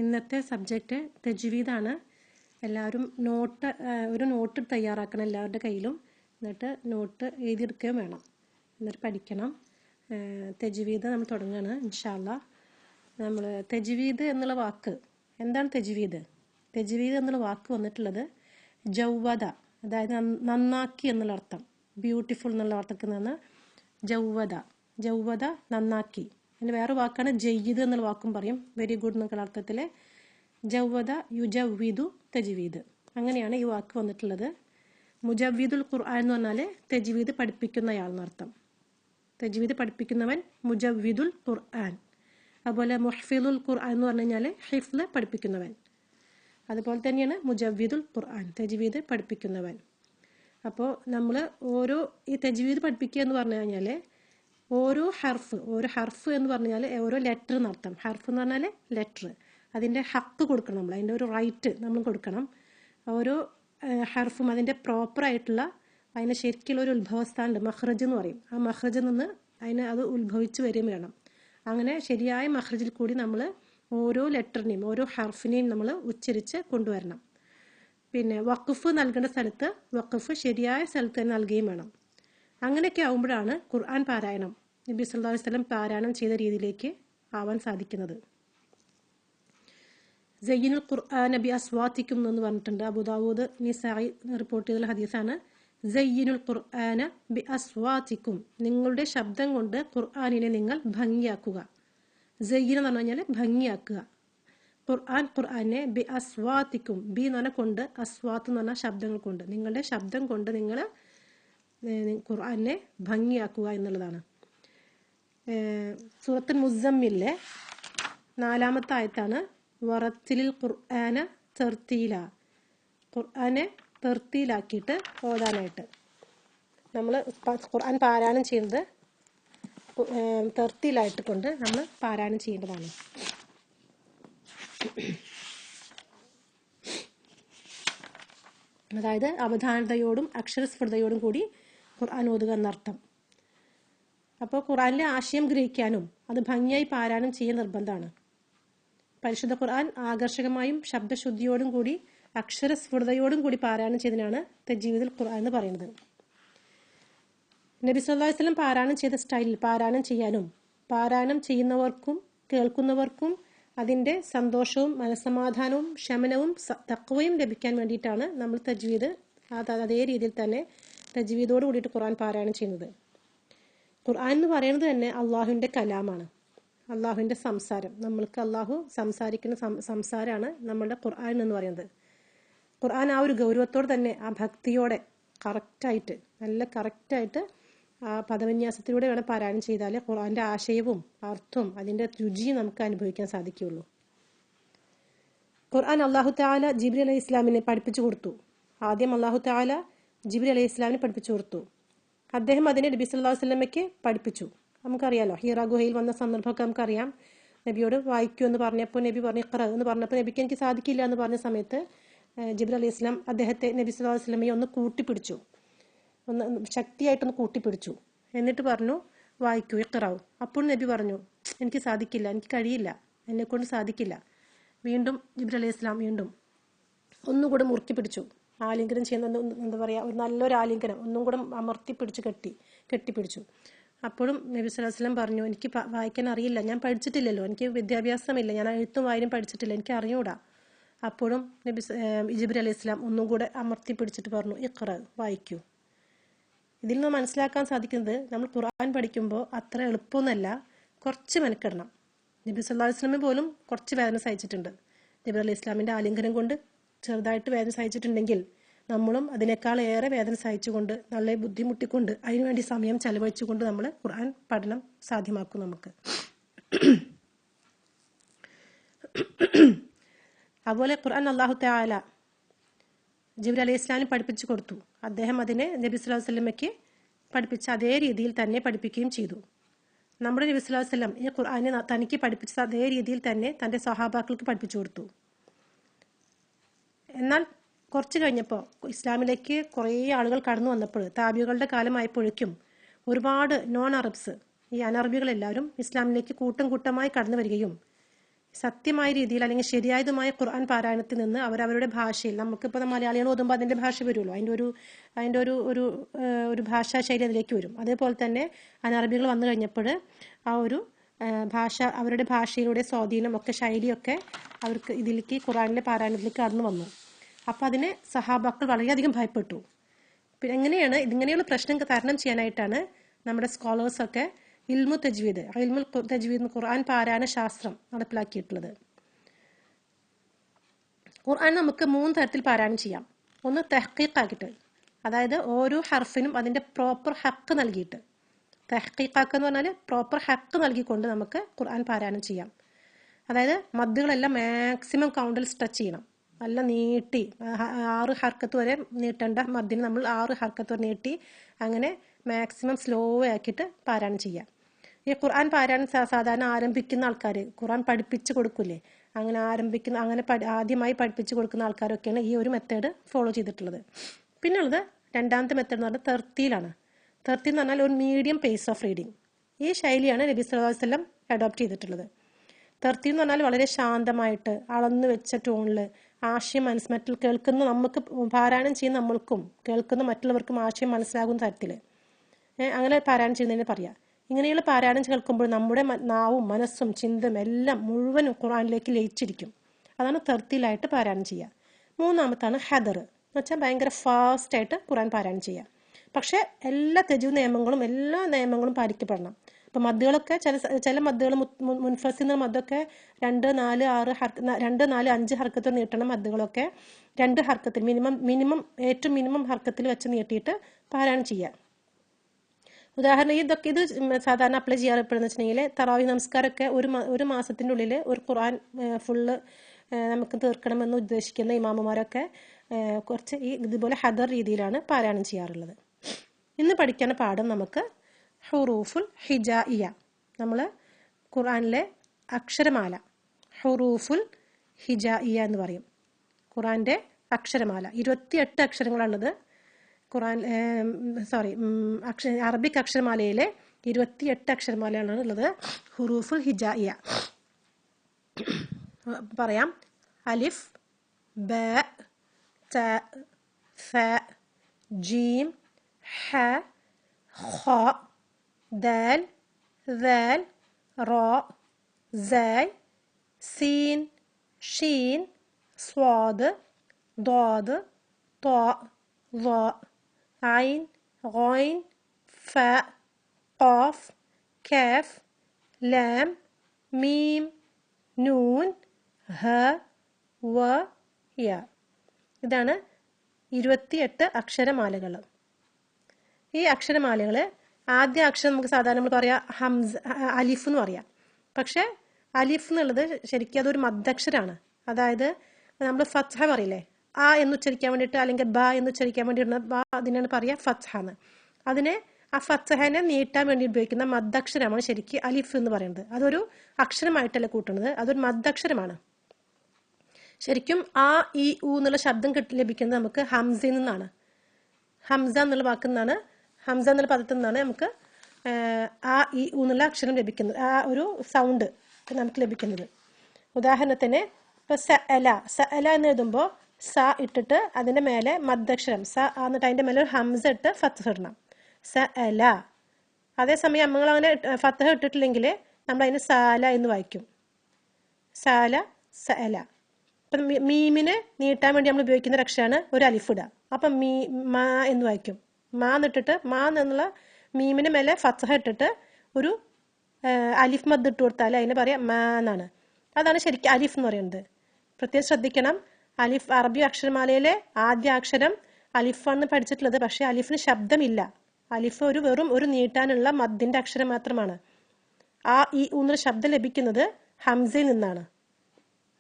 ഇന്നത്തെ സബ്ജക്റ്റ് തജ്വീദാണ്. എല്ലാവരും ഒരു നോട്ട് തയ്യാറാക്കണം എല്ലാവരുടെ കയ്യിലും. എന്നിട്ട് നോട്ട് എഴുതിയെടുക്കുകയും വേണം. എന്നിട്ട് പഠിക്കണം. തജ്വീദ് നമ്മൾ തുടങ്ങുകയാണ് ഇൻഷാ അല്ലാഹ്. നമ്മൾ തജ്വീദ് എന്നുള്ള വാക്ക്, എന്താണ് തജ്വീദ്? തജ്വീദ് എന്നുള്ള വാക്ക് വന്നിട്ടുള്ളത് ജൗവദ, അതായത് നന്നാക്കി എന്നുള്ള അർത്ഥം, ബ്യൂട്ടിഫുൾ എന്നുള്ള അർത്ഥത്തിൽ നിന്ന് ജൗവദ നന്നാക്കി. അതിന് വേറെ വാക്കാണ് ജയ്യിദ് എന്നുള്ള വാക്കും പറയും, വെരി ഗുഡ് എന്നുള്ള അർത്ഥത്തിൽ. ജൗവദ യുജവ്വിദു തജ്വീദ്, അങ്ങനെയാണ് ഈ വാക്ക് വന്നിട്ടുള്ളത്. മുജവ്വിദുൽ ഖുർആൻ എന്ന് പറഞ്ഞാൽ തജ്വീദ് പഠിപ്പിക്കുന്നയാൾ എന്നർത്ഥം. തജ്വീദ് പഠിപ്പിക്കുന്നവൻ മുജവ്വിദുൽ ഖുർആൻ. അതുപോലെ മുഹ്ഫിദുൽ ഖുർആൻ എന്ന് പറഞ്ഞു കഴിഞ്ഞാൽ ഹിഫ്ള് പഠിപ്പിക്കുന്നവൻ. അതുപോലെ തന്നെയാണ് മുജവ്വിദുൽ ഖുർആൻ, തജ്വീദ് പഠിപ്പിക്കുന്നവൻ. അപ്പോൾ നമ്മൾ ഈ തജ്വീദ് പഠിപ്പിക്കുക എന്ന് പറഞ്ഞു കഴിഞ്ഞാൽ ഓരോ ഹർഫ് എന്ന് പറഞ്ഞാൽ ഓരോ ലെറ്റർ എന്നർത്ഥം. ഹർഫ് എന്ന് പറഞ്ഞാൽ ലെറ്റർ, അതിൻ്റെ ഹക്ക് കൊടുക്കണം നമ്മൾ, അതിൻ്റെ ഒരു റൈറ്റ് നമ്മൾ കൊടുക്കണം. ഓരോ ഹർഫും അതിൻ്റെ പ്രോപ്പറായിട്ടുള്ള, അതിന് ശരിക്കുള്ള ഒരു ഉത്ഭവസ്ഥാനുണ്ട്, മഖ്റജ് എന്ന് പറയും. ആ മഖ്റജിൽ നിന്ന് അത് ഉത്ഭവിച്ച് വരികയും വേണം. അങ്ങനെ ശരിയായ മഖ്റജിൽ കൂടി നമ്മൾ ഓരോ ലെറ്ററിനെയും ഓരോ ഹർഫിനെയും നമ്മൾ ഉച്ചരിച്ച് കൊണ്ടുവരണം. പിന്നെ വഖഫ് നൽകേണ്ട സ്ഥലത്ത് വഖഫ് ശരിയായ സ്ഥലത്ത് തന്നെ നൽകുകയും വേണം. അങ്ങനെയൊക്കെ ആകുമ്പോഴാണ് ഖുർആൻ പാരായണം നബി സല്ലല്ലാഹു അലൈഹി വസല്ലം പാരായണം ചെയ്ത രീതിയിലേക്ക് ആവാൻ സാധിക്കുന്നത്. സയ്യിനുൽ ഖുർആന ബി അസ്വാതിക്കും എന്ന് പറഞ്ഞിട്ടുണ്ട്. അബൂദാവൂദ് നിസായി റിപ്പോർട്ട് ചെയ്ത ഹദീസാണ്. സയ്യിനുൽ ഖുർആന ബി അസ്വാതിക്കും, നിങ്ങളുടെ ശബ്ദം കൊണ്ട് ഖുർആനിനെ നിങ്ങൾ ഭംഗിയാക്കുക. സയ്യിൻ എന്ന് പറഞ്ഞു കഴിഞ്ഞാൽ ഭംഗിയാക്കുക. ഖുർആനെ ബി അസ്വാതിക്കും, ബി എന്ന് പറഞ്ഞാൽ കൊണ്ട്, അസ്വാത്ത് എന്ന് പറഞ്ഞാൽ ശബ്ദങ്ങൾ കൊണ്ട്, നിങ്ങളുടെ ശബ്ദം കൊണ്ട് നിങ്ങൾ ഖുർആനെ ഭംഗിയാക്കുക എന്നുള്ളതാണ്. സൂറത്തുൽ മുസമ്മിലെ 4-ാമത്തെ ആയത്താണ് വറത്തിലിൽ ഖുർആന തർത്തീല. ഖുർആനെ തർത്തീലാക്കിയിട്ട് ഓതാനായിട്ട് നമ്മൾ ഖുർആൻ പാരായണം ചെയ്യുന്നത് തർത്തീലായിട്ട് കൊണ്ട് നമ്മൾ പാരായണം ചെയ്യേണ്ടതാണ്. അതായത് അവധാനതയോടും അക്ഷരസ്ഫുടതയോടും കൂടി ഖുർആൻ ഓതുക എന്നർത്ഥം. അപ്പോൾ ഖുർആനിലെ ആശയം ഗ്രഹിക്കാനും അത് ഭംഗിയായി പാരായണം ചെയ്യാൻ നിർബന്ധമാണ്. പരിശുദ്ധ ഖുർആൻ ആകർഷകമായും ശബ്ദശുദ്ധിയോടും കൂടി അക്ഷരസ്ഫുടതയോടും കൂടി പാരായണം ചെയ്തതിനാണ് തജ്വീദുൽ ഖുർആൻ എന്ന് പറയുന്നത്. നബി സല്ലല്ലാഹു അലൈഹി വസല്ലം പാരായണം ചെയ്ത സ്റ്റൈലിൽ പാരായണം ചെയ്യാനും പാരായണം ചെയ്യുന്നവർക്കും കേൾക്കുന്നവർക്കും അതിൻ്റെ സന്തോഷവും മനസ്സമാധാനവും ശമനവും തഖ്വയും ലഭിക്കാൻ വേണ്ടിയിട്ടാണ് നമ്മൾ തജ്വീദ് അതേ രീതിയിൽ തന്നെ തജ്വീദോട് കൂടിയിട്ട് ഖുർആൻ പാരായണം ചെയ്യുന്നത്. ഖുർആൻ എന്ന് പറയുന്നത് തന്നെ അള്ളാഹുവിൻ്റെ കലാമാണ്, അള്ളാഹുവിൻ്റെ സംസാരം. നമ്മൾക്ക് അള്ളാഹു സംസാരിക്കുന്ന സംസാരമാണ് നമ്മളുടെ ഖുർആൻ എന്ന് പറയുന്നത്. ഖുർആൻ ആ ഒരു ഗൗരവത്തോടെ തന്നെ, ആ ഭക്തിയോടെ നല്ല കറക്റ്റായിട്ട് ആ പദവിന്യാസത്തിലൂടെ വേണം പാരായണം ചെയ്താൽ ഖുർആൻ്റെ ആശയവും അർത്ഥവും അതിൻ്റെ രുചിയും നമുക്ക് അനുഭവിക്കാൻ സാധിക്കുകയുള്ളൂ. ഖുർആൻ അല്ലാഹു തആല ജിബ്രീൽ അലൈഹി ഇസ്ലാമിനെ പഠിപ്പിച്ചു കൊടുത്തു. ആദ്യം അല്ലാഹു തആല ജിബ്രീൽ അലൈഹി ഇസ്ലാമിനെ പഠിപ്പിച്ചു കൊടുത്തു. അദ്ദേഹം അതിനെ നബി സല്ലല്ലാഹു അലൈഹി വസല്ലമയ്ക്ക് പഠിപ്പിച്ചു. നമുക്കറിയാലോ, ഹീറ ഗുഹയിൽ വന്ന സന്ദർഭമൊക്കെ നമുക്കറിയാം. നബിയോട് വായിക്കൂ എന്ന് പറഞ്ഞപ്പോൾ നബി പറഞ്ഞു ഇഖ്റ എന്ന് പറഞ്ഞപ്പോൾ നബിക്ക് എനിക്ക് സാധിക്കില്ല എന്ന് പറഞ്ഞ സമയത്ത് ജിബ്രീൽ അലൈഹി ഇസ്ലാം അദ്ദേഹത്തെ നബി സല്ലല്ലാഹു അലൈഹി വസല്ലമയെ ഒന്ന് കൂട്ടിപ്പിടിച്ചു, ഒന്ന് ശക്തിയായിട്ടൊന്ന് കൂട്ടിപ്പിടിച്ചു. എന്നിട്ട് പറഞ്ഞു വായിക്കൂ, ഇഖ്റാവു. അപ്പോൾ നബി പറഞ്ഞു എനിക്ക് സാധിക്കില്ല, എനിക്ക് കഴിയില്ല, എന്നെക്കൊണ്ട് സാധിക്കില്ല. വീണ്ടും ജിബ്രീൽ അലൈഹി ഇസ്ലാം വീണ്ടും ഒന്നുകൂടെ മുറുക്കി പിടിച്ചു. ആലിംഗനം ചെയ്യുന്ന എന്താ പറയുക, ഒരു നല്ലൊരു ആലിംഗനം ഒന്നും കൂടെ അമർത്തി പിടിച്ച് കെട്ടിപ്പിടിച്ചു. അപ്പോഴും നബി സല്ലല്ലാഹു അലൈഹി വസല്ലം പറഞ്ഞു എനിക്ക് വായിക്കാൻ അറിയില്ല, ഞാൻ പഠിച്ചിട്ടില്ലല്ലോ, എനിക്ക് വിദ്യാഭ്യാസമില്ല, ഞാൻ എഴുത്തും വായനയും പഠിച്ചിട്ടില്ല, എനിക്ക് അറിഞ്ഞൂടാ. അപ്പോഴും ജിബ്രീൽ അലൈഹി ഇസ്ലാം ഒന്നും കൂടെ അമർത്തി പിടിച്ചിട്ട് പറഞ്ഞു ഇഖ്റ, വായിക്കൂ. ഇതിൽ നിന്ന് മനസ്സിലാക്കാൻ സാധിക്കുന്നത് നമ്മൾ ഖുർആൻ പഠിക്കുമ്പോൾ അത്ര എളുപ്പമൊന്നുമല്ല, കുറച്ച് മെനക്കെടണം. നബി സല്ലല്ലാഹു അലൈഹി വസല്ലം പോലും കുറച്ച് വേദന സഹിച്ചിട്ടുണ്ട്. ജിബ്രീൽ അലൈഹി ഇസ്ലാമിൻ്റെ ആലിംഗനം കൊണ്ട് ചെറുതായിട്ട് വേദന സഹിച്ചിട്ടുണ്ടെങ്കിൽ നമ്മളും അതിനേക്കാൾ ഏറെ വേദന സഹിച്ചുകൊണ്ട് നല്ല ബുദ്ധിമുട്ടിക്കൊണ്ട് അതിനുവേണ്ടി സമയം ചെലവഴിച്ചുകൊണ്ട് നമ്മൾ ഖുർആൻ പഠനം സാധ്യമാക്കും നമുക്ക്. അതുപോലെ ഖുർആൻ അല്ലാഹു തആല ജിബ്രീൽ അലൈഹി ഇസ്ലാമിനെ പഠിപ്പിച്ചു കൊടുത്തു. അദ്ദേഹം അതിനെ നബി സല്ലല്ലാഹു അലൈഹി വസല്ലമയ്ക്ക് പഠിപ്പിച്ച അതേ രീതിയിൽ തന്നെ പഠിപ്പിക്കുകയും ചെയ്തു. നമ്മുടെ നബി സല്ലല്ലാഹു അലൈഹി വസല്ലം ഈ ഖുർആനെ തനിക്ക് പഠിപ്പിച്ച അതേ രീതിയിൽ തന്നെ തൻ്റെ സ്വഹാബാക്കൾക്ക് പഠിപ്പിച്ചു കൊടുത്തു. എന്നാൽ കുറച്ച് കഴിഞ്ഞപ്പോൾ ഇസ്ലാമിലേക്ക് കുറേ ആളുകൾ കടന്നു വന്നപ്പോൾ, താബികളുടെ കാലമായപ്പോഴേക്കും ഒരുപാട് നോൺ അറബ്സ്, ഈ അനറബികളെല്ലാവരും ഇസ്ലാമിലേക്ക് കൂട്ടമായി കടന്നു വരികയും സത്യമായ രീതിയിൽ അല്ലെങ്കിൽ ശരിയായതുമായ ഖുർആൻ പാരായണത്തിൽ നിന്ന് അവരവരുടെ ഭാഷയിൽ, നമുക്കിപ്പോൾ മലയാളികൾ ഓതുമ്പോൾ അതിൻ്റെ ഭാഷ വരുമല്ലോ, അതിൻ്റെ ഒരു ഭാഷാ ശൈലി അതിലേക്ക് വരും. അതേപോലെ തന്നെ അനറബികൾ വന്നു കഴിഞ്ഞപ്പോൾ ആ ഒരു ഭാഷ, അവരുടെ ഭാഷയിലൂടെ സ്വാധീനം ഒക്കെ, ശൈലിയൊക്കെ അവർക്ക് ഇതിലേക്ക് ഖുർആനിലെ പാരായണത്തിലേക്ക് കടന്നു വന്നു. അപ്പോൾ അതിനെ സഹാബാക്കൾ വളരെയധികം ഭയപ്പെട്ടു. പിന്നെ ഇങ്ങനെയുള്ള പ്രശ്നം തരണം ചെയ്യാനായിട്ടാണ് നമ്മുടെ സ്കോളേഴ്സൊക്കെ ഇൽമുൽ തജ്വീദ് ഖുർആൻ പാരായണ ശാസ്ത്രം നടപ്പിലാക്കിയിട്ടുള്ളത്. ഖുർആൻ നമുക്ക് 3 തരത്തിൽ പാരായണം ചെയ്യാം. ഒന്ന് തഹ്ഖീഖാക്കിയിട്ട്, അതായത് ഓരോ ഹർഫിനും അതിൻ്റെ പ്രോപ്പർ ഹക്ക് നൽകിയിട്ട്, തഹ്ഖീഖാക്ക് എന്ന് പറഞ്ഞാൽ പ്രോപ്പർ ഹക്ക് നൽകിക്കൊണ്ട് നമുക്ക് ഖുർആൻ പാരായണം ചെയ്യാം. അതായത് മദ്ദുകളെല്ലാം മാക്സിമം കൗണ്ടിൽ സ്ട്രെച്ച് ചെയ്യണം, നല്ല നീട്ടി 6 ഹർക്കത്ത് വരെ നീട്ടേണ്ട മദ്ദിന് നമ്മൾ 6 ഹർക്കത്ത് വരെ നീട്ടി അങ്ങനെ മാക്സിമം സ്ലോ ആക്കിയിട്ട് പാരായണം ചെയ്യാം. ഈ ഖുർആൻ പാരായണം സാധാരണ ആരംഭിക്കുന്ന ആൾക്കാർ, ഖുർആൻ പഠിപ്പിച്ച് കൊടുക്കില്ലേ, അങ്ങനെ ആദ്യമായി പഠിപ്പിച്ച് കൊടുക്കുന്ന ആൾക്കാരൊക്കെയാണ് ഈ ഒരു മെത്തേഡ് ഫോളോ ചെയ്തിട്ടുള്ളത്. പിന്നുള്ളത് രണ്ടാമത്തെ മെത്തേഡ് എന്ന് പറഞ്ഞാൽ തെർത്തീലാണ്. തെർത്തീൽ എന്ന് പറഞ്ഞാൽ ഒരു മീഡിയം പേസ് ഓഫ് റീഡിങ്. ഈ ശൈലിയാണ് നബി സല്ലല്ലാഹു അലൈഹി വസല്ലം അഡോപ്റ്റ് ചെയ്തിട്ടുള്ളത്. തെർത്തീൽ എന്ന് പറഞ്ഞാൽ വളരെ ശാന്തമായിട്ട് അളന്ന് വെച്ച ടോണിൽ ആശയം കേൾക്കുന്ന നമുക്ക്, പാരായണം ചെയ്യുന്ന നമ്മൾക്കും കേൾക്കുന്ന മറ്റുള്ളവർക്കും ആശയം മനസ്സിലാകുന്ന തരത്തിൽ അങ്ങനെ പാരായണം ചെയ്യുന്നതിന് പറയാം. ഇങ്ങനെയുള്ള പാരായണം കേൾക്കുമ്പോൾ നമ്മുടെ നാവും മനസ്സും ചിന്തയും എല്ലാം മുഴുവനും ഖുർആനിലേക്ക് ലയിച്ചിരിക്കും. അതാണ് തെർത്തീലായിട്ട് പാരായണം ചെയ്യുക. മൂന്നാമത്താണ് ഹദർ എന്ന് വെച്ചാൽ ഭയങ്കര ഫാസ്റ്റായിട്ട് ഖുർആൻ പാരായണം ചെയ്യുക. പക്ഷേ എല്ലാ നിയമങ്ങളും പാലിക്കപ്പെടണം. ഇപ്പം മദ്ദുകളൊക്കെ ചില മദ്ദുകൾ മുൻഫസിൽ മദ്ദൊക്കെ 2, 4, 5 ഹർക്കത്തിൽ നീട്ടണ മദ്ദുകളൊക്കെ 2 ഹർക്കത്തിൽ ഏറ്റവും മിനിമം ഹർക്കത്തിൽ വെച്ച് നീട്ടിയിട്ട് പാരായണം ചെയ്യുക. ഉദാഹരണം ഇത് സാധാരണ അപ്ലൈ ചെയ്യാറെപ്പെടുന്ന വെച്ചിട്ടുണ്ടെങ്കിൽ തറാവീഹ് നമസ്കാരമൊക്കെ ഒരു മാസത്തിൻ്റെ ഉള്ളിൽ ഒരു ഖുർആൻ ഫുള്ള് നമുക്ക് തീർക്കണമെന്ന് ഉദ്ദേശിക്കുന്ന ഇമാമുമാരൊക്കെ കുറച്ച് ഇതുപോലെ ഹദർ രീതിയിലാണ് പാരായണം ചെയ്യാറുള്ളത്. ഇന്ന് പഠിക്കുന്ന പാഠം നമുക്ക് ഹുറൂഫുൽ ഹിജായിയ, നമ്മൾ ഖുർആനിലെ അക്ഷരമാല, ഹുറൂഫുൽ ഹിജായിയ എന്ന് പറയും. ഖുർആൻ്റെ അക്ഷരമാല 28 അക്ഷരങ്ങളാണുള്ളത്. അറബിക് അക്ഷരമാലയിലെ 28 അക്ഷരമാലയാണ് ഉള്ളത്. ഹുറൂഫുൽ ഹിജായിയ പറയാം. അലിഫ്, ബ, ത, ഫ, ജീം, ഹ, ഖ, ദാൽ, ദാൽ, റാ, സായ്, സീൻ, ഷീൻ, സ്വാദ്, ضاد, طاء, ظاء, عين, غين, فاء, قاف, كاف, لام, ميم, നൂൻ, ഹ, വ, യ. ഇതാണ് 28 അക്ഷരമാലകൾ. ഈ അക്ഷരമാലകൾ ആദ്യ അക്ഷരം നമുക്ക് സാധാരണ നമ്മൾ പറയാം അലിഫ് എന്ന് പറയാം. പക്ഷെ അലിഫ് എന്നുള്ളത് ശരിക്കും അതൊരു മദ്ദക്ഷരമാണ്. അതായത് നമ്മൾ ഫത്ഹ പറയില്ലേ, ആ എന്ന് ഉച്ചരിക്കാൻ വേണ്ടിയിട്ട് അല്ലെങ്കിൽ ബ എന്ന് ഉച്ചരിക്കാൻ വേണ്ടിയിട്ട് അതിനാണ് പറയുക ഫത്ഹ എന്ന്. ആ ഫത്ഹനെ നീട്ടാൻ വേണ്ടി ഉപയോഗിക്കുന്ന മദ്ദക്ഷരമാണ് ശരിക്കും അലിഫ് എന്ന് പറയുന്നത്. അതൊരു അക്ഷരമായിട്ടല്ല കൂട്ടുന്നത്, അതൊരു മദ്ദക്ഷരമാണ്. ശരിക്കും ആ ഇ ഉ എന്നുള്ള ശബ്ദം ലഭിക്കുന്നത് നമുക്ക് ഹംസയിൽ നിന്നാണ്. ഹംസ എന്നുള്ള വാക്കിൽ നിന്നാണ്, ഹംസ എന്നുള്ള പദത്തിൽ നിന്നാണ് നമുക്ക് ആ ഇ ഉ എന്നുള്ള അക്ഷരം ലഭിക്കുന്നത്, ആ ഒരു സൗണ്ട് നമുക്ക് ലഭിക്കുന്നത്. ഉദാഹരണത്തിന് ഇപ്പോൾ സ അല എന്ന് എഴുതുമ്പോൾ സ ഇട്ടിട്ട് അതിൻ്റെ മേലെ മദ്ദക്ഷരം സ എന്നിട്ട് അതിൻ്റെ മേലെ ഒരു ഹംസ ഇട്ട് ഫത്ഹ ഇടണം, സ അല. അതേസമയം നമ്മളങ്ങനെ ഫത്ഹ ഇട്ടിട്ടില്ലെങ്കിൽ നമ്മൾ അതിന് സാല എന്ന് വായിക്കും, സാല, സ അല. അപ്പം മീമിനെ നീട്ടാൻ വേണ്ടി നമ്മൾ ഉപയോഗിക്കുന്ന അക്ഷരമാണ് ഒരു അലിഫ് ഇടുക. അപ്പം മാ എന്ന് വായിക്കും, മാ എന്നിട്ടിട്ട് മാ എന്നുള്ള മീമിന് മേലെ ഫത്ഹ ഇട്ടിട്ട് ഒരു അലിഫ് മദ് ഇട്ട് കൊടുത്താൽ അതിന് പറയാം മാ എന്നാണ്. അതാണ് ശരിക്കും അലിഫ് എന്ന് പറയുന്നത്. പ്രത്യേകം ശ്രദ്ധിക്കണം, അലിഫ് അറബി അക്ഷരമാലയിലെ ആദ്യ അക്ഷരം അലിഫാണെന്ന് പഠിച്ചിട്ടുള്ളത്. പക്ഷേ അലിഫിന് ശബ്ദമില്ല. അലിഫ് വെറും ഒരു നീട്ടാനുള്ള മദ്ദിന്റെ അക്ഷരം മാത്രമാണ്. ആ ഈ ഊന്നൊരു ശബ്ദം ലഭിക്കുന്നത് ഹംസയിൽ നിന്നാണ്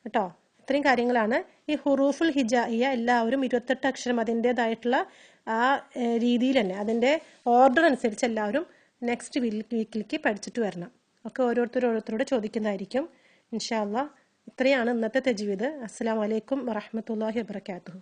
കേട്ടോ. ഇത്രയും കാര്യങ്ങളാണ് ഈ ഹുറൂഫുൽ ഹിജായിയ. എല്ലാവരും 28 അക്ഷരം അതിൻ്റെതായിട്ടുള്ള ആ രീതിയിൽ തന്നെ അതിൻ്റെ ഓർഡർ അനുസരിച്ച് എല്ലാവരും നെക്സ്റ്റ് വീക്കിലേക്ക് പഠിച്ചിട്ട് വരണം. ഒക്കെ ഓരോരുത്തരോട് ചോദിക്കുന്നതായിരിക്കും ഇൻഷാ അല്ലാഹ്. ഇത്രയാണ് ഇന്നത്തെ തജ്വീദ്. അസ്സലാമു അലൈക്കും വറഹ്മത്തുള്ളാഹി വബറകാതുഹു.